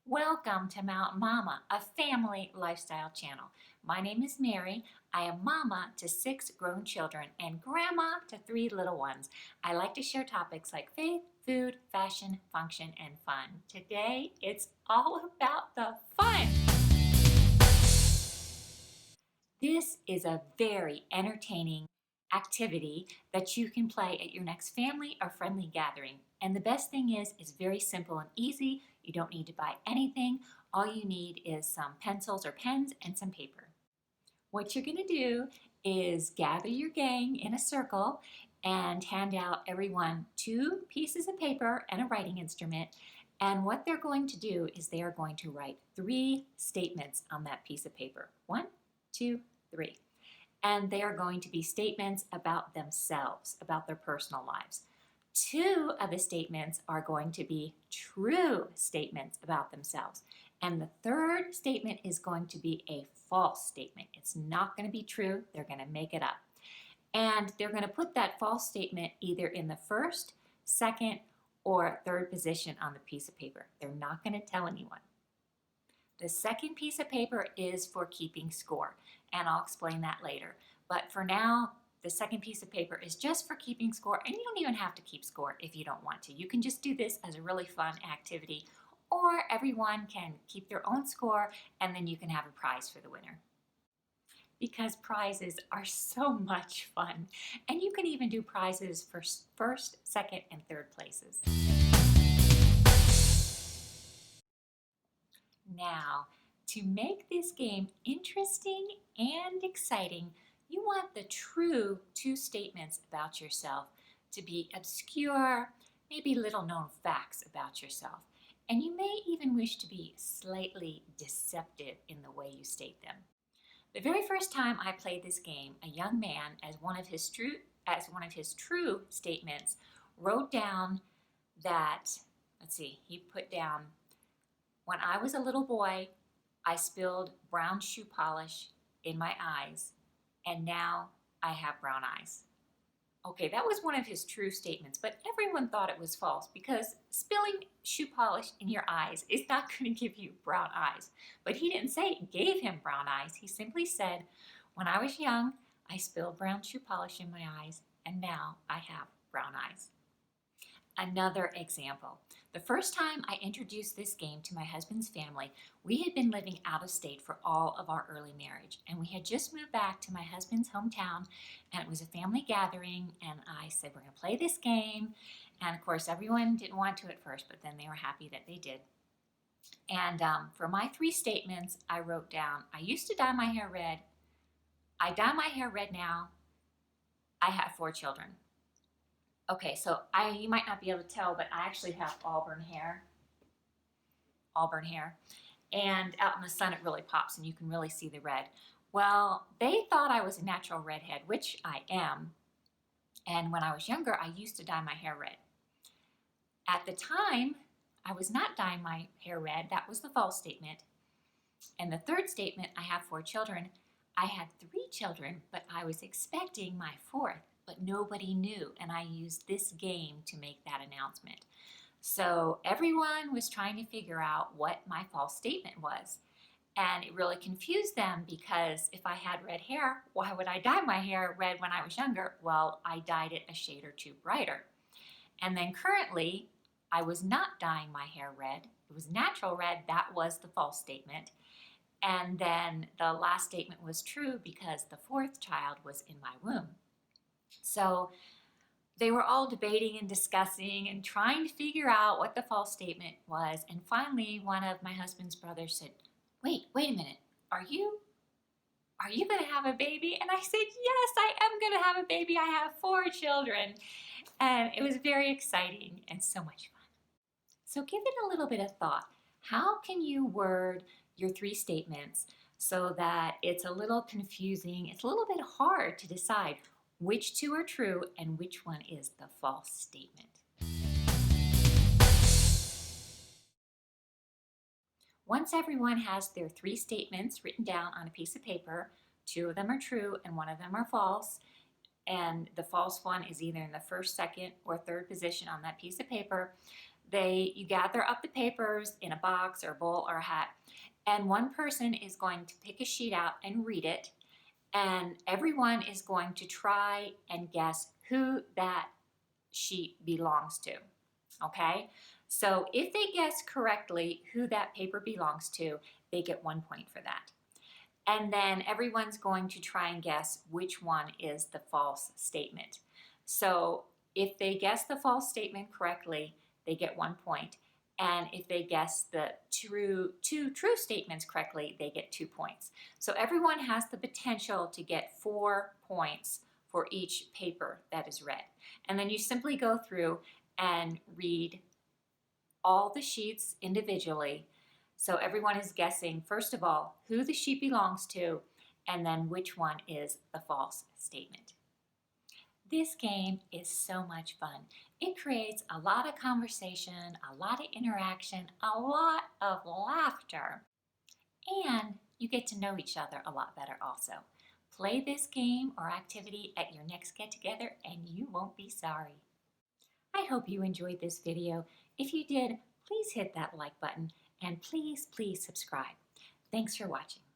Welcome to Mount Mama, a family lifestyle channel. My name is Mary. I am mama to 6 grown children and grandma to 3 little ones. I like to share topics like faith, food, fashion, function, and fun. Today, it's all about the fun. This is a very entertaining activity that you can play at your next family or friendly gathering. And the best thing is, it's very simple and easy. You don't need to buy anything. All you need is some pencils or pens and some paper. What you're going to do is gather your gang in a circle and hand out everyone 2 pieces of paper and a writing instrument. And what they're going to do is they are going to write 3 statements on that piece of paper. 1, 2, 3. And they are going to be statements about themselves, about their personal lives. 2 of the statements are going to be true statements about themselves. And the 3rd statement is going to be a false statement. It's not going to be true. They're going to make it up. And they're going to put that false statement either in the 1st, 2nd, or 3rd position on the piece of paper. They're not going to tell anyone. The second piece of paper is for keeping score, and I'll explain that later. But for now, the second piece of paper is just for keeping score, and you don't even have to keep score if you don't want to. You can just do this as a really fun activity, or everyone can keep their own score, and then you can have a prize for the winner. Because prizes are so much fun, and you can even do prizes for 1st, 2nd, and 3rd places. Now, to make this game interesting and exciting, you want the true 2 statements about yourself to be obscure, maybe little known facts about yourself. And you may even wish to be slightly deceptive in the way you state them. The very first time I played this game, a young man, as one of his true statements, wrote down that, he put down, when I was a little boy, I spilled brown shoe polish in my eyes, and now I have brown eyes. Okay, that was one of his true statements, but everyone thought it was false because spilling shoe polish in your eyes is not going to give you brown eyes. But he didn't say it gave him brown eyes. He simply said, when I was young, I spilled brown shoe polish in my eyes, and now I have brown eyes. Another example. The first time I introduced this game to my husband's family, we had been living out of state for all of our early marriage, and we had just moved back to my husband's hometown, and it was a family gathering, and I said, we're going to play this game. And of course, everyone didn't want to at first, but then they were happy that they did. And for my 3 statements, I wrote down, I used to dye my hair red. I dye my hair red now. I have 4 children. Okay, so you might not be able to tell, but I actually have auburn hair. And out in the sun it really pops and you can really see the red. Well, they thought I was a natural redhead, which I am. And when I was younger, I used to dye my hair red. At the time, I was not dyeing my hair red. That was the false statement. And the 3rd statement, I have 4 children. I had 3 children, but I was expecting my 4th. But nobody knew, and I used this game to make that announcement. So everyone was trying to figure out what my false statement was. And it really confused them because if I had red hair, why would I dye my hair red when I was younger? Well, I dyed it a shade or 2 brighter. And then currently, I was not dyeing my hair red. It was natural red. That was the false statement. And then the last statement was true because the 4th child was in my womb. So they were all debating and discussing and trying to figure out what the false statement was. And finally, one of my husband's brothers said, wait a minute, are you going to have a baby? And I said, yes, I am going to have a baby. I have 4 children. And it was very exciting and so much fun. So give it a little bit of thought. How can you word your 3 statements so that it's a little confusing? It's a little bit hard to decide which 2 are true and which one is the false statement. Once everyone has their 3 statements written down on a piece of paper, 2 of them are true and 1 of them are false, and the false one is either in the 1st, 2nd, or 3rd position on that piece of paper, You gather up the papers in a box or a bowl or a hat, and one person is going to pick a sheet out and read it, and everyone is going to try and guess who that sheet belongs to. Okay? So if they guess correctly who that paper belongs to, they get 1 point for that. And then everyone's going to try and guess which one is the false statement. So if they guess the false statement correctly, they get 1 point. And if they guess the two true statements correctly, they get 2 points. So everyone has the potential to get 4 points for each paper that is read. And then you simply go through and read all the sheets individually. So everyone is guessing, first of all, who the sheet belongs to, and then which one is the false statement. This game is so much fun. It creates a lot of conversation, a lot of interaction, a lot of laughter, and you get to know each other a lot better also. Play this game or activity at your next get-together and you won't be sorry. I hope you enjoyed this video. If you did, please hit that like button and please subscribe. Thanks for watching.